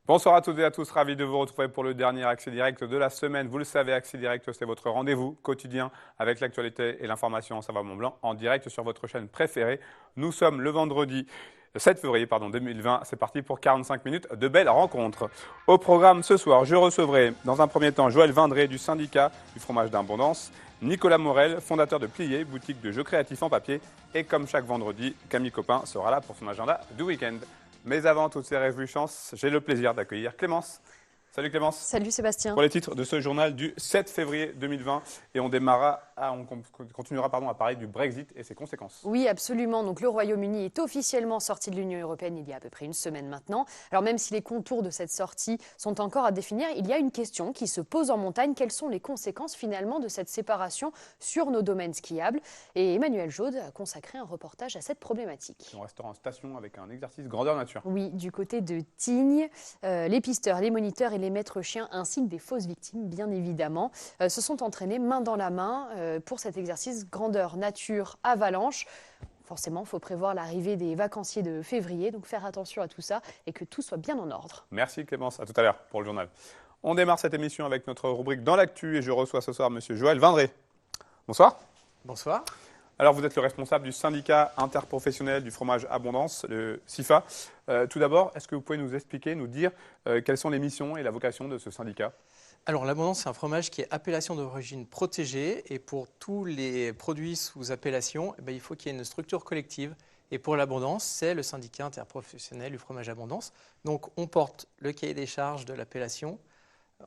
Bonsoir à toutes et à tous, ravi de vous retrouver pour le dernier Accès Direct de la semaine. Vous le savez, Accès Direct, c'est votre rendez-vous quotidien avec l'actualité et l'information en Savoie-Mont-Blanc en direct sur votre chaîne préférée. Nous sommes le vendredi 7 février 2020. C'est parti pour 45 minutes de belles rencontres. Au programme ce soir, je recevrai dans un premier temps Joël Vindré du syndicat du fromage d'Abondance, Nicolas Morel, fondateur de Plié, boutique de jeux créatifs en papier. Et comme chaque vendredi, Camille Copin sera là pour son agenda du week-end. Mais avant toutes ces réjouissances, j'ai le plaisir d'accueillir Clémence. Salut Clémence. Salut Sébastien. Pour les titres de ce journal du 7 février 2020. Et on continuera à parler du Brexit et ses conséquences. Oui, absolument. Donc le Royaume-Uni est officiellement sorti de l'Union européenne il y a à peu près une semaine maintenant. Alors même si les contours de cette sortie sont encore à définir, il y a une question qui se pose en montagne. Quelles sont les conséquences finalement de cette séparation sur nos domaines skiables? Et Emmanuel Jaude a consacré un reportage à cette problématique. On restera en station avec un exercice grandeur nature. Oui, du côté de Tignes, les pisteurs, les moniteurs et les maîtres chiens ainsi que des fausses victimes, bien évidemment, se sont entraînés main dans la main pour cet exercice grandeur nature avalanche. Forcément, il faut prévoir l'arrivée des vacanciers de février, donc faire attention à tout ça et que tout soit bien en ordre. Merci Clémence, à tout à l'heure pour le journal. On démarre cette émission avec notre rubrique Dans l'actu et je reçois ce soir Monsieur Joël Vindré. Bonsoir. Bonsoir. Alors, vous êtes le responsable du syndicat interprofessionnel du fromage Abondance, le SIFA. Tout d'abord, est-ce que vous pouvez nous expliquer, nous dire quelles sont les missions et la vocation de ce syndicat? Alors, l'Abondance, c'est un fromage qui est appellation d'origine protégée. Et pour tous les produits sous appellation, il faut qu'il y ait une structure collective. Et pour l'Abondance, c'est le syndicat interprofessionnel du fromage Abondance. Donc, on porte le cahier des charges de l'appellation,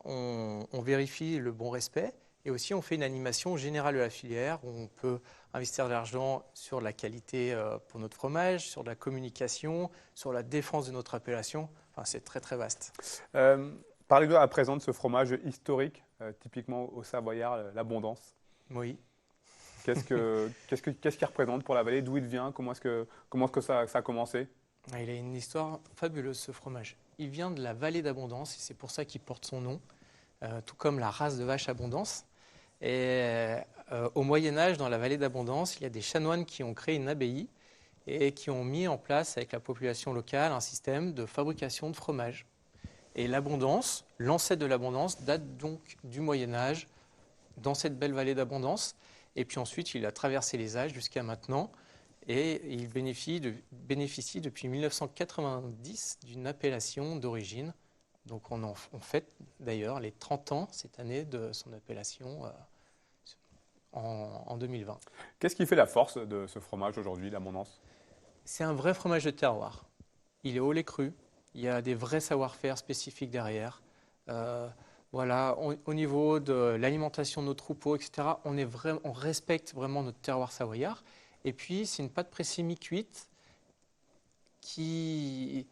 on vérifie le bon respect. Et aussi, on fait une animation générale de la filière où on peut investir de l'argent sur la qualité pour notre fromage, sur la communication, sur la défense de notre appellation. Enfin, c'est très, très vaste. Parlez-nous à présent de ce fromage historique, typiquement au Savoyard, l'Abondance. Oui. Qu'est-ce qu'il représente pour la vallée? D'où il vient? Comment est-ce que ça a commencé? Il a une histoire fabuleuse, ce fromage. Il vient de la vallée d'Abondance et c'est pour ça qu'il porte son nom, tout comme la race de vache Abondance. Et au Moyen-Âge, dans la vallée d'Abondance, il y a des chanoines qui ont créé une abbaye et qui ont mis en place avec la population locale un système de fabrication de fromage. Et l'Abondance, l'ancêtre de l'Abondance, date donc du Moyen-Âge dans cette belle vallée d'Abondance. Et puis ensuite, il a traversé les âges jusqu'à maintenant et il bénéficie depuis 1990 d'une appellation d'origine. Donc on fête d'ailleurs les 30 ans cette année de son appellation en 2020. Qu'est-ce qui fait la force de ce fromage aujourd'hui, l'Abondance? C'est un vrai fromage de terroir. Il est au lait cru, il y a des vrais savoir-faire spécifiques derrière. Voilà, au niveau de l'alimentation de nos troupeaux, etc., on respecte vraiment notre terroir savoyard. Et puis c'est une pâte pressée mi-cuite qui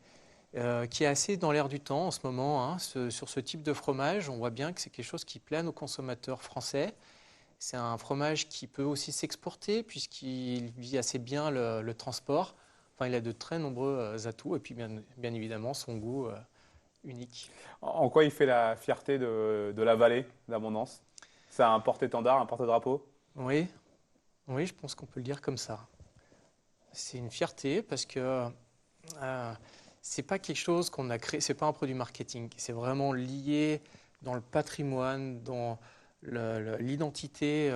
est assez dans l'air du temps en ce moment. Sur ce type de fromage, on voit bien que c'est quelque chose qui plaît à nos consommateurs français. C'est un fromage qui peut aussi s'exporter puisqu'il vit assez bien le transport. Enfin, il a de très nombreux atouts et puis bien évidemment son goût unique. En quoi il fait la fierté de la vallée d'Abondance? C'est un porte-étendard, un porte-drapeau? Oui, je pense qu'on peut le dire comme ça. C'est une fierté parce que c'est pas quelque chose qu'on a créé, c'est pas un produit marketing. C'est vraiment lié dans le patrimoine, dans l'identité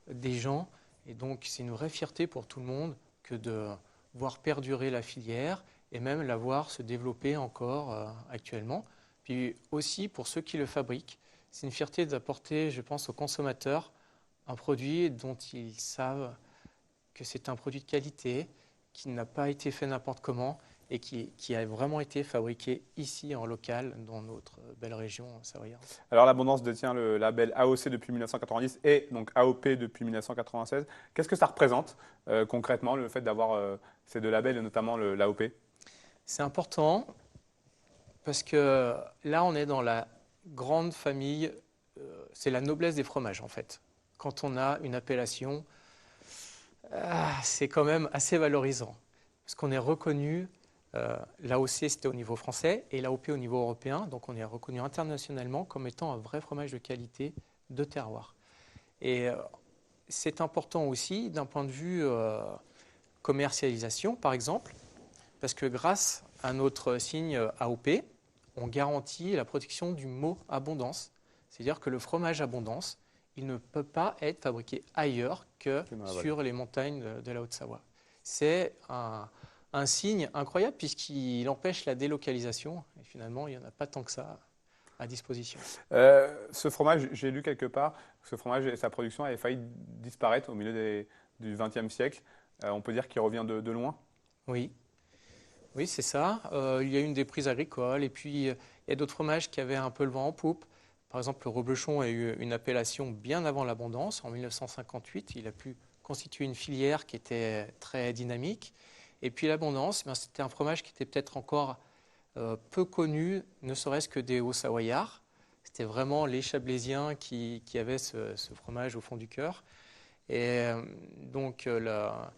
des gens. Et donc, c'est une vraie fierté pour tout le monde que de voir perdurer la filière et même la voir se développer encore actuellement. Puis aussi, pour ceux qui le fabriquent, c'est une fierté d'apporter, je pense, aux consommateurs un produit dont ils savent que c'est un produit de qualité, qui n'a pas été fait n'importe comment et qui a vraiment été fabriqué ici en local dans notre belle région savoyarde. Alors l'Abondance détient le label AOC depuis 1990 et donc AOP depuis 1996. Qu'est-ce que ça représente concrètement, le fait d'avoir ces deux labels et notamment l'AOP? C'est important parce que là on est dans la grande famille, c'est la noblesse des fromages en fait. Quand on a une appellation, c'est quand même assez valorisant parce qu'on est reconnu. L'AOC, c'était au niveau français et l'AOP au niveau européen. Donc, on est reconnu internationalement comme étant un vrai fromage de qualité de terroir. Et c'est important aussi d'un point de vue commercialisation, par exemple, parce que grâce à notre signe AOP, on garantit la protection du mot abondance. C'est-à-dire que le fromage abondance, il ne peut pas être fabriqué ailleurs que sur les montagnes de la Haute-Savoie. C'est un signe incroyable puisqu'il empêche la délocalisation. Et finalement, il n'y en a pas tant que ça à disposition. Ce fromage, j'ai lu quelque part, ce fromage et sa production avait failli disparaître au milieu du XXe siècle. On peut dire qu'il revient de loin. Oui, oui, c'est ça. Il y a eu une déprise agricole et puis il y a d'autres fromages qui avaient un peu le vent en poupe. Par exemple, le reblochon a eu une appellation bien avant l'abondance. En 1958, il a pu constituer une filière qui était très dynamique. Et puis l'abondance, c'était un fromage qui était peut-être encore peu connu, ne serait-ce que des Hauts-Savoyards. C'était vraiment les Chablaisiens qui avaient ce fromage au fond du cœur. Et donc la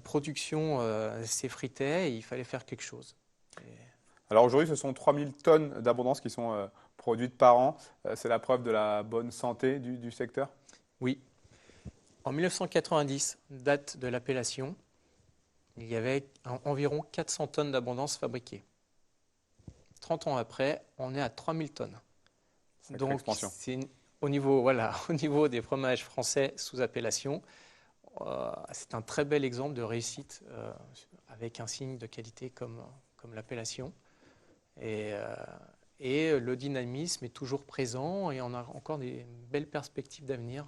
production s'effritait et il fallait faire quelque chose. Alors aujourd'hui, ce sont 3000 tonnes d'abondance qui sont produites par an. C'est la preuve de la bonne santé du secteur? Oui. En 1990, date de l'appellation, il y avait environ 400 tonnes d'abondance fabriquées. 30 ans après, on est à 3000 tonnes. Sacrée expansion. Au niveau des fromages français sous appellation, c'est un très bel exemple de réussite avec un signe de qualité comme l'appellation. Et le dynamisme est toujours présent et on a encore des belles perspectives d'avenir.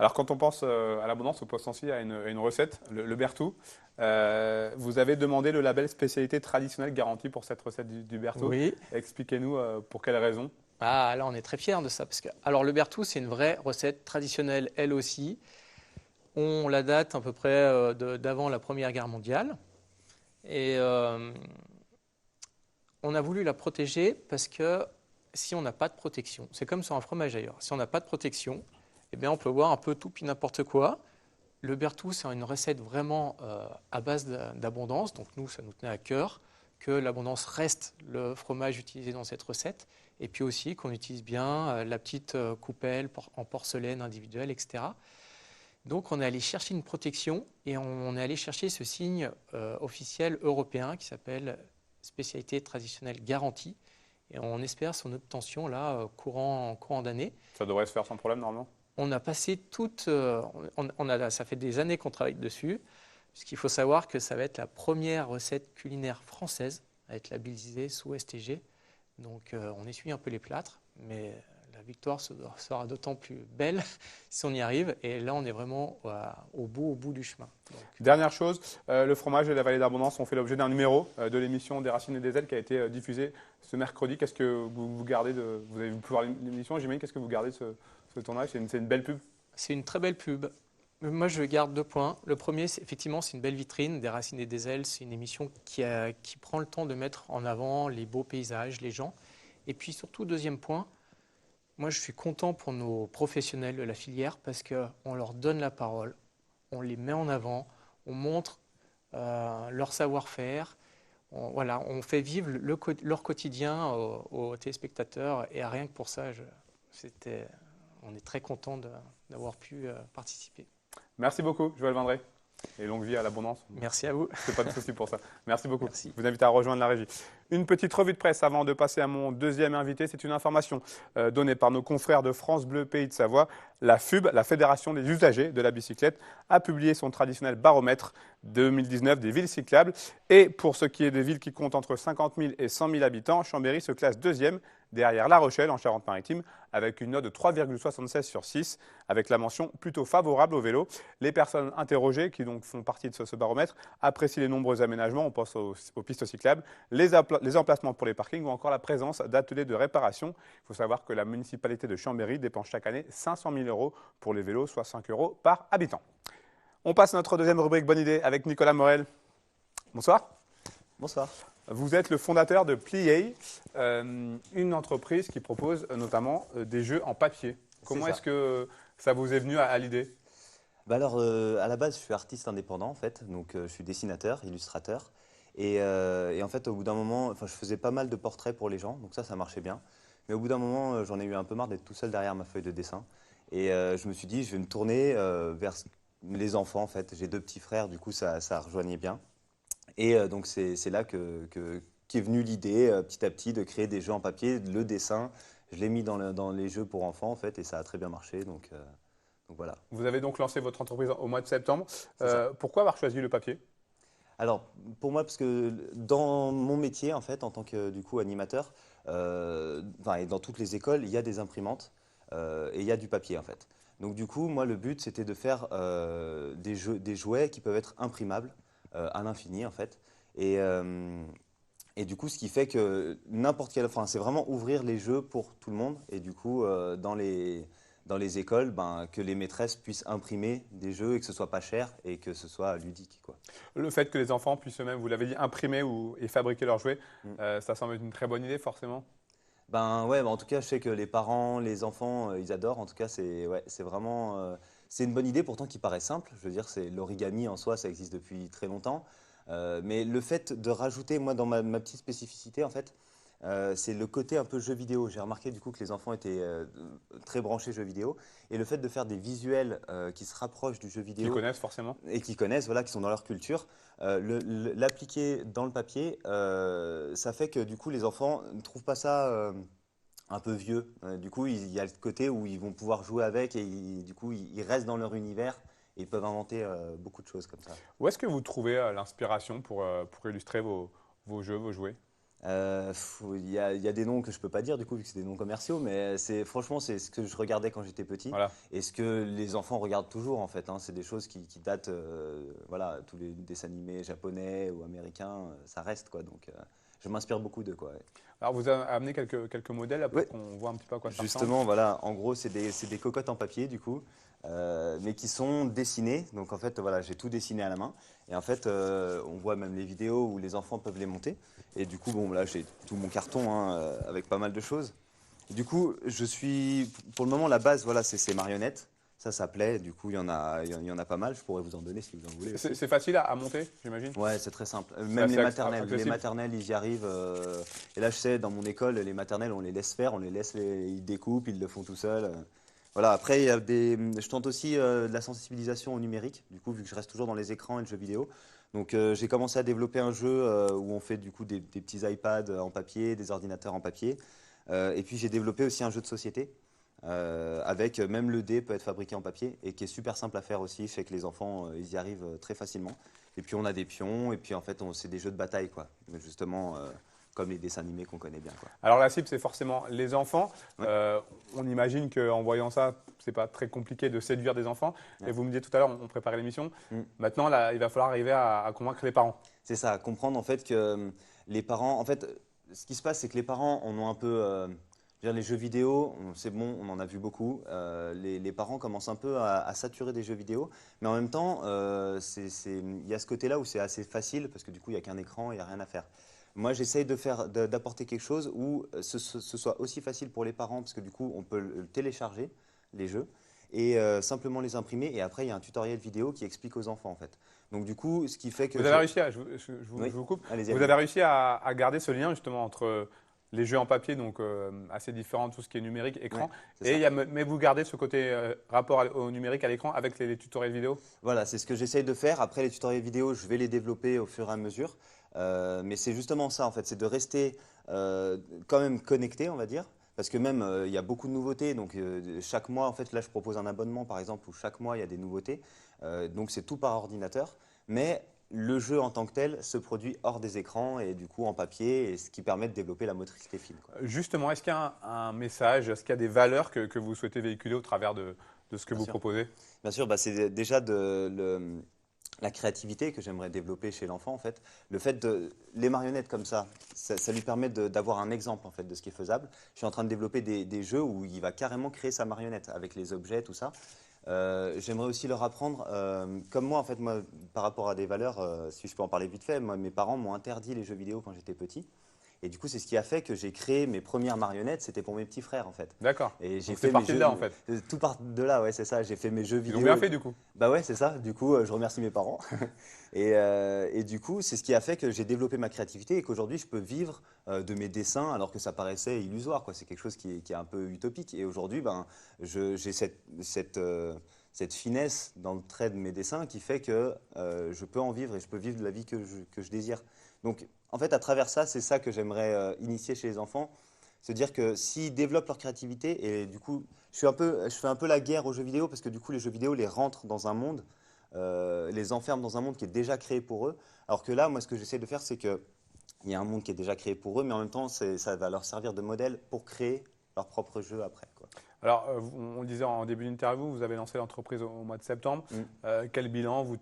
Alors quand on pense à l'abondance, on pense aussi à une recette, le Berthoud. Vous avez demandé le label spécialité traditionnelle garantie pour cette recette du Berthoud. Oui. Expliquez-nous pour quelles raisons. Ah, là, on est très fiers de ça. Alors, le Berthoud, c'est une vraie recette traditionnelle, elle aussi. On la date à peu près d'avant la Première Guerre mondiale. Et on a voulu la protéger parce que si on n'a pas de protection, c'est comme sur un fromage ailleurs, si on n'a pas de protection, eh bien, on peut boire un peu tout puis n'importe quoi. Le Berthoud, c'est une recette vraiment à base d'abondance. Donc, nous, ça nous tenait à cœur que l'abondance reste le fromage utilisé dans cette recette. Et puis aussi qu'on utilise bien la petite coupelle en porcelaine individuelle, etc. Donc on est allé chercher une protection et on est allé chercher ce signe officiel européen qui s'appelle spécialité traditionnelle garantie. Et on espère son obtention là courant d'année. Ça devrait se faire sans problème normalement. On a passé ça fait des années qu'on travaille dessus, puisqu'il faut savoir que ça va être la première recette culinaire française à être labellisée sous STG. Donc on essuie un peu les plâtres, mais la victoire sera d'autant plus belle si on y arrive. Et là, on est vraiment au bout du chemin. Donc, dernière chose, le fromage et la vallée d'abondance ont fait l'objet d'un numéro de l'émission Des Racines et des Ailes qui a été diffusé ce mercredi. Qu'est-ce que vous gardez vous avez pu voir l'émission, j'imagine. Qu'est-ce que vous gardez de ce tournage? C'est une belle pub? C'est une très belle pub. Moi, je garde 2 points. Le premier, effectivement, c'est une belle vitrine. Des Racines et des Ailes, c'est une émission qui prend le temps de mettre en avant les beaux paysages, les gens. Et puis surtout, deuxième point, moi, je suis content pour nos professionnels de la filière parce qu'on leur donne la parole, on les met en avant, on montre leur savoir-faire. On fait vivre leur quotidien aux téléspectateurs. Et rien que pour ça, on est très content d'avoir pu participer. Merci beaucoup, Joël Vendré. Et longue vie à l'abondance. Merci à vous. C'est pas de souci pour ça. Merci beaucoup. Merci. Je vous invite à rejoindre la régie. Une petite revue de presse avant de passer à mon deuxième invité. C'est une information donnée par nos confrères de France Bleu Pays de Savoie. La FUB, la Fédération des usagers de la bicyclette, a publié son traditionnel baromètre 2019 des villes cyclables. Et pour ce qui est des villes qui comptent entre 50 000 et 100 000 habitants, Chambéry se classe deuxième derrière La Rochelle en Charente-Maritime avec une note de 3,76 sur 6 avec la mention plutôt favorable au vélo. Les personnes interrogées qui donc font partie de ce baromètre apprécient les nombreux aménagements, on pense aux pistes cyclables, les emplacements pour les parkings ou encore la présence d'ateliers de réparation. Il faut savoir que la municipalité de Chambéry dépense chaque année 500 000 € pour les vélos, soit 5 € par habitant. On passe à notre deuxième rubrique Bonne idée avec Nicolas Morel. Bonsoir. Bonsoir. Vous êtes le fondateur de Plié, une entreprise qui propose notamment des jeux en papier. Comment est-ce que ça vous est venu à l'idée? Alors, à la base, je suis artiste indépendant en fait, donc je suis dessinateur, illustrateur. Et en fait, au bout d'un moment, je faisais pas mal de portraits pour les gens, donc ça marchait bien. Mais au bout d'un moment, j'en ai eu un peu marre d'être tout seul derrière ma feuille de dessin. Et je me suis dit, je vais me tourner vers les enfants en fait. J'ai 2 petits frères, du coup ça rejoignait bien. Et donc c'est là qu'est venue l'idée petit à petit de créer des jeux en papier, le dessin. Je l'ai mis dans les jeux pour enfants en fait et ça a très bien marché. Donc voilà, Vous avez donc lancé votre entreprise au mois de septembre. c'est ça. Pourquoi avoir choisi le papier? Alors pour moi, parce que dans mon métier en fait, en tant que du coup animateur, enfin, et dans toutes les écoles, il y a des imprimantes et il y a du papier en fait. Donc du coup, moi le but c'était de faire des jouets qui peuvent être imprimables à l'infini en fait. Et, euh, Et du coup, ce qui fait que n'importe quel, enfin, c'est vraiment ouvrir les jeux pour tout le monde. Et du coup, dans les écoles, ben, que les maîtresses puissent imprimer des jeux et que ce soit pas cher et que ce soit ludique, quoi. Le fait que les enfants puissent eux-mêmes, vous l'avez dit, imprimer et fabriquer leurs jouets, Mm. ça semble être une très bonne idée, forcément. Ben ouais, ben, en tout cas, je sais que les parents, les enfants, ils adorent. En tout cas, c'est vraiment, c'est une bonne idée pourtant qui paraît simple. Je veux dire, c'est l'origami en soi, ça existe depuis très longtemps. Mais le fait de rajouter, moi, dans ma petite spécificité, en fait, c'est le côté un peu jeu vidéo. J'ai remarqué du coup que les enfants étaient très branchés jeux vidéo. Et le fait de faire des visuels qui se rapprochent du jeu Qu'ils vidéo connaissent forcément. et qui connaissent, voilà, qui sont dans leur culture, l'appliquer dans le papier, ça fait que du coup les enfants ne trouvent pas ça un peu vieux. Du coup, il y a le côté où ils vont pouvoir jouer avec et du coup ils restent dans leur univers et ils peuvent inventer beaucoup de choses comme ça. Où est-ce que vous trouvez l'inspiration pour illustrer vos jeux, vos jouets? Il y a des noms que je peux pas dire du coup vu que c'est des noms commerciaux, mais franchement c'est ce que je regardais quand j'étais petit Voilà. et ce que les enfants regardent toujours en fait, hein. C'est des choses qui datent, voilà, tous les dessins animés japonais ou américains, ça reste quoi. Donc je m'inspire beaucoup d'eux quoi. Ouais. Alors, vous avez amené quelques modèles là, pour Ouais. qu'on voit un petit peu à quoi ça ressemble. Justement, voilà, en gros, c'est des cocottes en papier, du coup, mais qui sont dessinées. Donc, en fait, voilà, j'ai tout dessiné à la main. Et en fait, on voit même les vidéos où les enfants peuvent les monter. Et du coup, bon, là, j'ai tout mon carton hein, avec pas mal de choses. Et du coup, pour le moment, la base, voilà, c'est ces marionnettes. Ça plaît. Du coup, il y en a pas mal. Je pourrais vous en donner si vous en voulez aussi. C'est facile à monter, j'imagine? Ouais, c'est très simple. C'est Même assez les maternelles. Les accessible. maternelles, ils y arrivent. Et là, je sais, dans mon école, les maternelles, on les laisse faire, ils découpent, ils le font tout seuls. Voilà. Après, je tente aussi de la sensibilisation au numérique. Du coup, vu que je reste toujours dans les écrans et le jeu vidéo. Donc, j'ai commencé à développer un jeu où on fait du coup des petits iPads en papier, des ordinateurs en papier. Et puis, j'ai développé aussi un jeu de société. Avec même le dé peut être fabriqué en papier et qui est super simple à faire aussi, fait que les enfants ils y arrivent très facilement. Et puis on a des pions et puis en fait c'est des jeux de bataille quoi, mais justement comme les dessins animés qu'on connaît bien quoi. Alors, la cible, c'est forcément les enfants. Ouais. On imagine qu'en voyant ça, c'est pas très compliqué de séduire des enfants. Ouais. Et vous me disiez tout à l'heure, on préparait l'émission. Mm. Maintenant, là, il va falloir arriver à convaincre les parents. C'est ça, comprendre en fait que les parents, en fait ce qui se passe c'est que les parents en ont un peu, je veux dire, les jeux vidéo, c'est bon, on en a vu beaucoup. Les parents commencent un peu à saturer des jeux vidéo, mais en même temps, il y a ce côté-là où c'est assez facile parce que du coup, il n'y a qu'un écran, il n'y a rien à faire. Moi, j'essaye d'apporter quelque chose où ce soit aussi facile pour les parents parce que du coup, on peut le télécharger, les jeux, et simplement les imprimer. Et après, il y a un tutoriel vidéo qui explique aux enfants en fait. Donc du coup, ce qui fait que Vous avez réussi Oui, je vous coupe. allez-y, Vous allez-y. avez réussi à garder ce lien justement entre les jeux en papier, donc assez différents, tout ce qui est numérique, écran, Ouais, c'est et ça. mais vous gardez ce côté rapport au numérique à l'écran avec les tutoriels vidéo. Voilà, c'est ce que j'essaye de faire. Après, les tutoriels vidéo, je vais les développer au fur et à mesure. Mais c'est justement ça, en fait, c'est de rester quand même connecté, on va dire. Parce que même, il y a beaucoup de nouveautés. Donc, chaque mois, en fait, là, je propose un abonnement, par exemple, où chaque mois, il y a des nouveautés. Donc, c'est tout par ordinateur. Mais le jeu en tant que tel se produit hors des écrans et du coup en papier, et ce qui permet de développer la motricité fine, quoi. Justement, est-ce qu'il y a un message, est-ce qu'il y a des valeurs que vous souhaitez véhiculer au travers de ce que Bien vous sûr. proposez? Bien sûr, bah, c'est déjà la créativité que j'aimerais développer chez l'enfant en fait. Le fait de les marionnettes comme ça lui permet d'avoir un exemple en fait de ce qui est faisable. Je suis en train de développer des jeux où il va carrément créer sa marionnette avec les objets, tout ça. J'aimerais aussi leur apprendre, comme moi en fait, moi par rapport à des valeurs, si je peux en parler vite fait, moi mes parents m'ont interdit les jeux vidéo quand j'étais petit. Et du coup, c'est ce qui a fait que j'ai créé mes premières marionnettes, c'était pour mes petits frères en fait. D'accord. Et j'ai Donc fait c'est mes parti de jeux, là en fait. tout part de là, ouais, c'est ça. J'ai fait mes jeux Ils vidéo. ont bien fait du coup. Bah ouais, c'est ça. Du coup, je remercie mes parents. Et du coup, c'est ce qui a fait que j'ai développé ma créativité et qu'aujourd'hui, je peux vivre de mes dessins alors que ça paraissait illusoire, quoi. C'est quelque chose qui est un peu utopique. Et aujourd'hui, ben, j'ai cette finesse dans le trait de mes dessins qui fait que je peux en vivre et je peux vivre la vie que je désire. Donc, en fait, à travers ça, c'est ça que j'aimerais initier chez les enfants, se dire que s'ils développent leur créativité, et du coup, je fais un peu la guerre aux jeux vidéo parce que du coup, les jeux vidéo les rentrent dans un monde, les enferment dans un monde qui est déjà créé pour eux. Alors que là, moi, ce que j'essaie de faire, c'est que il y a un monde qui est déjà créé pour eux, mais en même temps, ça va leur servir de modèle pour créer leur propre jeu après, quoi. Alors, on le disait en début d'interview, vous avez lancé l'entreprise au mois de septembre. Mm. Quel bilan vous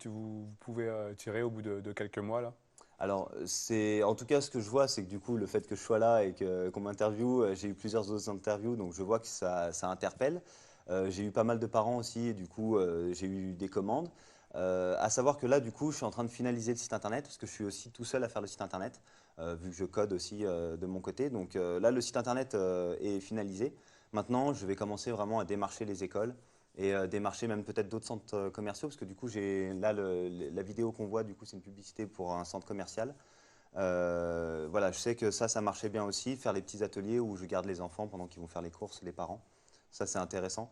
pouvez tirer au bout de quelques mois là? Alors, en tout cas, ce que je vois, c'est que du coup, le fait que je sois là et qu'on m'interviewe, j'ai eu plusieurs autres interviews, donc je vois que ça interpelle. J'ai eu pas mal de parents aussi, et du coup, j'ai eu des commandes. À savoir que là, du coup, je suis en train de finaliser le site internet, parce que je suis aussi tout seul à faire le site internet, vu que je code aussi de mon côté. Donc là, le site internet est finalisé. Maintenant, je vais commencer vraiment à démarcher les écoles et démarcher même peut-être d'autres centres commerciaux, parce que du coup, là, la vidéo qu'on voit, du coup, c'est une publicité pour un centre commercial. Voilà, je sais que ça marchait bien aussi, faire les petits ateliers où je garde les enfants pendant qu'ils vont faire les courses, les parents. Ça, c'est intéressant.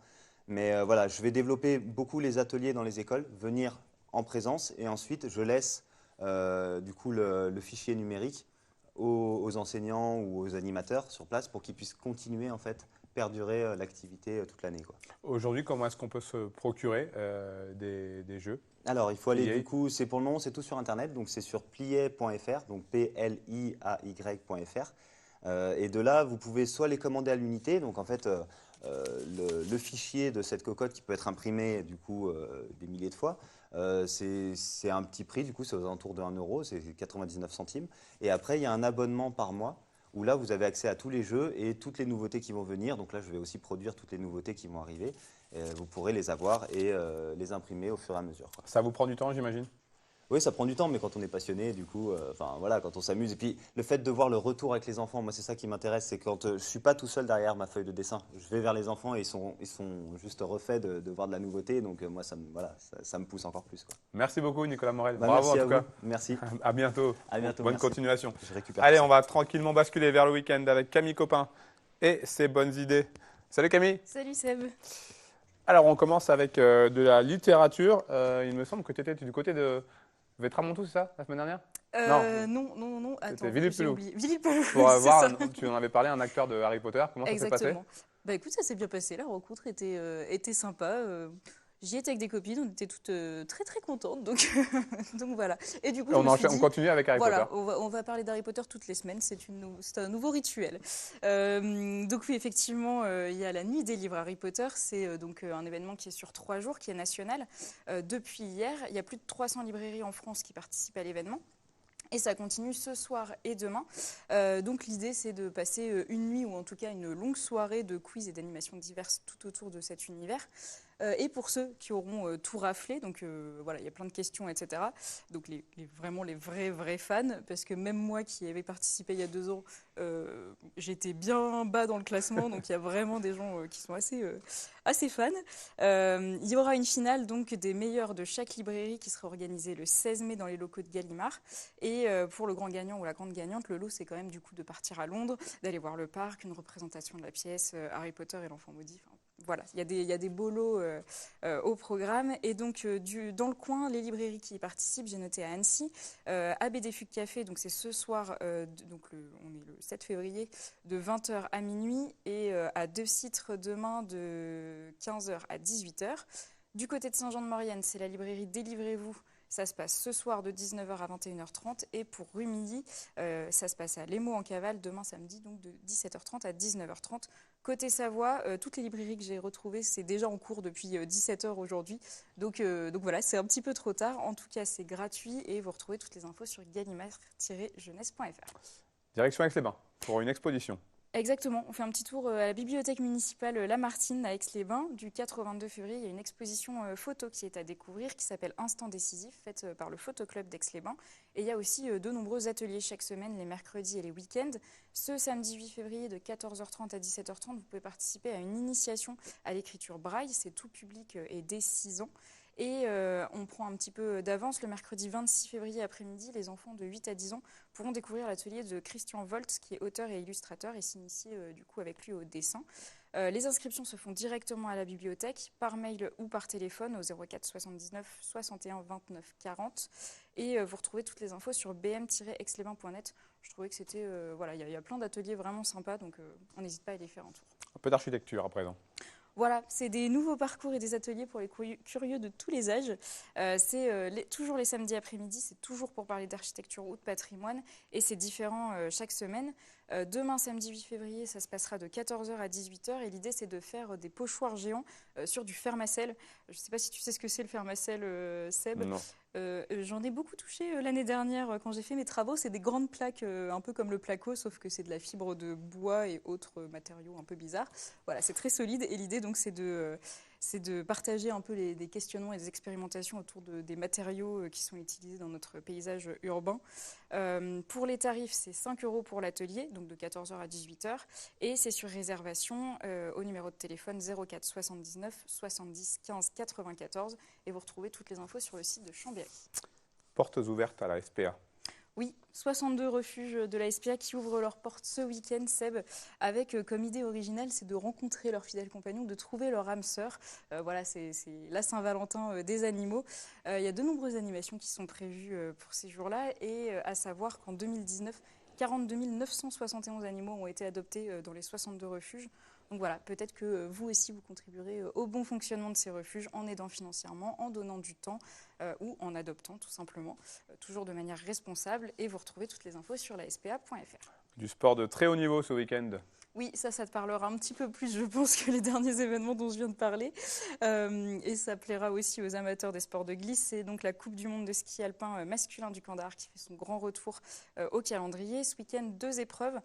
Mais voilà, je vais développer beaucoup les ateliers dans les écoles, venir en présence, et ensuite, je laisse du coup le fichier numérique aux enseignants ou aux animateurs sur place pour qu'ils puissent continuer, en fait, perdurer l'activité toute l'année, quoi. Aujourd'hui, comment est-ce qu'on peut se procurer des jeux? Alors, il faut aller Plier. du coup, pour le moment, c'est tout sur Internet, donc c'est sur pliay.fr, donc pliay.fr. Et de là, vous pouvez soit les commander à l'unité, donc en fait, le fichier de cette cocotte qui peut être imprimé du coup des milliers de fois, c'est un petit prix, du coup, c'est aux alentours de 1 euro, c'est 99 centimes. Et après, il y a un abonnement par mois où là, vous avez accès à tous les jeux et toutes les nouveautés qui vont venir. Donc là, je vais aussi produire toutes les nouveautés qui vont arriver. Vous pourrez les avoir et les imprimer au fur et à mesure, quoi. Ça vous prend du temps, j'imagine? Oui, ça prend du temps, mais quand on est passionné, du coup, enfin voilà, quand on s'amuse. Et puis le fait de voir le retour avec les enfants, moi c'est ça qui m'intéresse, c'est quand je suis pas tout seul derrière ma feuille de dessin. Je vais vers les enfants et ils sont juste refaits de voir de la nouveauté. Donc moi, voilà, ça me pousse encore plus, quoi. Merci beaucoup, Nicolas Morel. Bah, Bravo en merci à tout cas. vous. Merci. À bientôt. À bientôt. Bonne Merci. continuation. Je récupère Allez, tout on va tranquillement basculer vers le week-end avec Camille Copin et ses bonnes idées. Salut Camille. Salut Seb. Alors, on commence avec de la littérature. Il me semble que tu étais du côté de Vétramontou, c'est ça, la semaine dernière? Non. Attends, C'était Philippe j'ai Pelou. oublié. Philippe Pelou, Pour c'est voir, ça. tu en avais parlé, un acteur de Harry Potter. Comment ça s'est passé? Exactement. Bah écoute, ça s'est bien passé. La rencontre était sympa. J'y étais avec des copines, on était toutes très très contentes. Donc, donc voilà. Et du coup, je me suis On dit, continue avec Harry voilà, Potter. on va parler d'Harry Potter toutes les semaines. C'est un nouveau rituel. Donc oui, effectivement, il y a la nuit des livres Harry Potter. C'est donc un événement qui est sur 3 jours, qui est national. Depuis hier, il y a plus de 300 librairies en France qui participent à l'événement. Et ça continue ce soir et demain. Donc l'idée, c'est de passer une nuit ou en tout cas une longue soirée de quiz et d'animations diverses tout autour de cet univers. Et pour ceux qui auront tout raflé, donc voilà, il y a plein de questions, etc. Donc vraiment les vrais fans, parce que même moi qui avais participé il y a 2 ans, j'étais bien bas dans le classement, donc il y a vraiment des gens qui sont assez fans. Il y aura une finale donc des meilleurs de chaque librairie qui sera organisée le 16 mai dans les locaux de Gallimard. Et pour le grand gagnant ou la grande gagnante, le lot c'est quand même du coup de partir à Londres, d'aller voir le parc, une représentation de la pièce Harry Potter et l'enfant maudit. Enfin, voilà, il y a des beaux lots au programme. Et donc, dans le coin, les librairies qui y participent, j'ai noté à Annecy, ABD Fugue Café, donc c'est ce soir, donc on est le 7 février, de 20h à minuit, et à Deux Citres demain de 15h à 18h. Du côté de Saint-Jean-de-Maurienne, c'est la librairie Délivrez-vous. Ça se passe ce soir de 19h à 21h30. Et pour Rumilly, ça se passe à Les Mots en Cavale demain samedi, donc de 17h30 à 19h30. Côté Savoie, toutes les librairies que j'ai retrouvées, c'est déjà en cours depuis 17h aujourd'hui. Donc voilà, c'est un petit peu trop tard. En tout cas, c'est gratuit et vous retrouvez toutes les infos sur gallimard-jeunesse.fr. Direction Aix-les-Bains pour une exposition. Exactement, on fait un petit tour à la bibliothèque municipale Lamartine à Aix-les-Bains. Du 4 au 22 février, il y a une exposition photo qui est à découvrir qui s'appelle Instant décisif, faite par le Photoclub d'Aix-les-Bains. Et il y a aussi de nombreux ateliers chaque semaine, les mercredis et les week-ends. Ce samedi 8 février de 14h30 à 17h30, vous pouvez participer à une initiation à l'écriture braille. C'est tout public et dès 6 ans. Et on prend un petit peu d'avance. Le mercredi 26 février après-midi, les enfants de 8 à 10 ans pourront découvrir l'atelier de Christian Voltz, qui est auteur et illustrateur, et s'initier du coup avec lui au dessin. Les inscriptions se font directement à la bibliothèque, par mail ou par téléphone au 04 79 61 29 40. Et vous retrouvez toutes les infos sur bm-aix-les-bains.net. Je trouvais que c'était, voilà, il y a plein d'ateliers vraiment sympas, donc on n'hésite pas à aller faire un tour. Un peu d'architecture à présent. Voilà, c'est des nouveaux parcours et des ateliers pour les curieux de tous les âges. C'est toujours les samedis après-midi, c'est toujours pour parler d'architecture ou de patrimoine, et c'est différent chaque semaine. Demain, samedi 8 février, ça se passera de 14 h à 18 h, et l'idée c'est de faire des pochoirs géants sur du fermacelle. Je ne sais pas si tu sais ce que c'est le fermacelle, Seb. Non. J'en ai beaucoup touché l'année dernière quand j'ai fait mes travaux. C'est des grandes plaques, un peu comme le placo, sauf que c'est de la fibre de bois et autres matériaux un peu bizarres. Voilà, c'est très solide, et l'idée donc c'est de partager un peu des questionnements et des expérimentations autour des matériaux qui sont utilisés dans notre paysage urbain. Pour les tarifs, c'est 5 € pour l'atelier, donc de 14 h à 18 h, et c'est sur réservation au numéro de téléphone 04 79 70 15 94, et vous retrouvez toutes les infos sur le site de Chambéry. Portes ouvertes à la SPA. Oui, 62 refuges de la SPA qui ouvrent leurs portes ce week-end, Seb, avec comme idée originale, c'est de rencontrer leurs fidèles compagnons, de trouver leur âme sœur. Voilà, c'est la Saint-Valentin des animaux. Il y a de nombreuses animations qui sont prévues pour ces jours-là, et à savoir qu'en 2019, 42 971 animaux ont été adoptés dans les 62 refuges. Donc voilà, peut-être que vous aussi, vous contribuerez au bon fonctionnement de ces refuges en aidant financièrement, en donnant du temps ou en adoptant tout simplement, toujours de manière responsable. Et vous retrouvez toutes les infos sur la spa.fr. Du sport de très haut niveau ce week-end. Oui, ça te parlera un petit peu plus, je pense, que les derniers événements dont je viens de parler. Et ça plaira aussi aux amateurs des sports de glisse. C'est donc la Coupe du monde de ski alpin masculin du Camp d'Ar qui fait son grand retour au calendrier. Ce week-end, 2 épreuves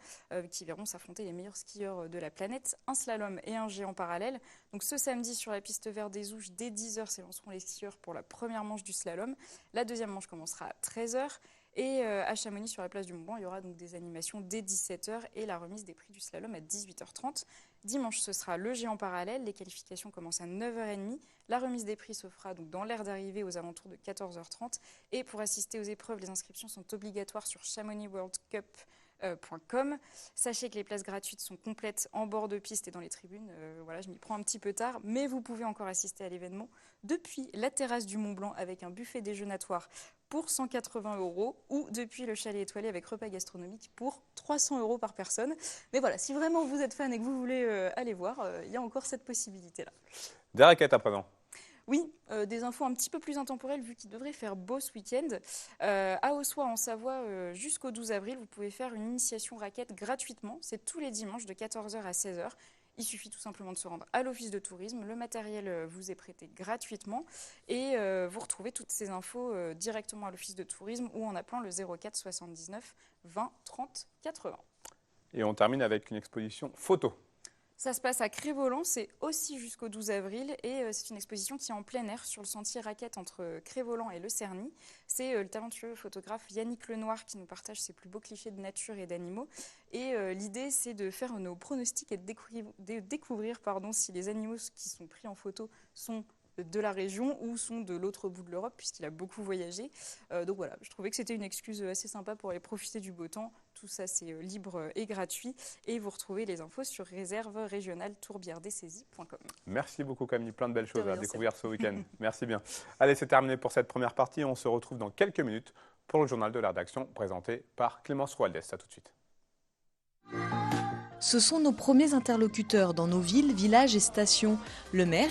qui verront s'affronter les meilleurs skieurs de la planète, un slalom et un géant parallèle. Donc ce samedi, sur la piste verte des Ouches, dès 10 h, s'élanceront les skieurs pour la première manche du slalom. La deuxième manche commencera à 13 h. Et à Chamonix, sur la place du Mont-Blanc, il y aura donc des animations dès 17 h et la remise des prix du slalom à 18 h 30. Dimanche, ce sera le géant parallèle. Les qualifications commencent à 9 h 30. La remise des prix se fera donc dans l'aire d'arrivée aux alentours de 14 h 30. Et pour assister aux épreuves, les inscriptions sont obligatoires sur chamonixworldcup.com. Sachez que les places gratuites sont complètes en bord de piste et dans les tribunes. Voilà, je m'y prends un petit peu tard, mais vous pouvez encore assister à l'événement depuis la terrasse du Mont-Blanc avec un buffet déjeunatoire pour 180 € ou depuis le chalet étoilé avec repas gastronomique pour 300 € par personne. Mais voilà, si vraiment vous êtes fan et que vous voulez aller voir, il y a encore cette possibilité-là. Des raquettes à présent. Oui, des infos un petit peu plus intemporelles vu qu'il devrait faire beau ce week-end. À Ossois, en Savoie, jusqu'au 12 avril, vous pouvez faire une initiation raquette gratuitement. C'est tous les dimanches de 14 h à 16 h. Il suffit tout simplement de se rendre à l'office de tourisme. Le matériel vous est prêté gratuitement et vous retrouvez toutes ces infos directement à l'office de tourisme ou en appelant le 04 79 20 30 80. Et on termine avec une exposition photo. Ça se passe à Crévolan, c'est aussi jusqu'au 12 avril et c'est une exposition qui est en plein air sur le sentier Raquette entre Crévolan et Le Cerny. C'est le talentueux photographe Yannick Lenoir qui nous partage ses plus beaux clichés de nature et d'animaux. Et l'idée, c'est de faire nos pronostics et de découvrir si les animaux qui sont pris en photo sont de la région ou sont de l'autre bout de l'Europe puisqu'il a beaucoup voyagé. Donc voilà, je trouvais que c'était une excuse assez sympa pour aller profiter du beau temps. Tout ça, c'est libre et gratuit. Et vous retrouvez les infos sur réserve-régionale-tourbière-dessaisie.com. Merci beaucoup Camille, plein de belles choses à rien, découvrir ce week-end. Merci bien. Allez, c'est terminé pour cette première partie. On se retrouve dans quelques minutes pour le journal de la rédaction présenté par Clémence Roualdès. À tout de suite. Ce sont nos premiers interlocuteurs dans nos villes, villages et stations. Le maire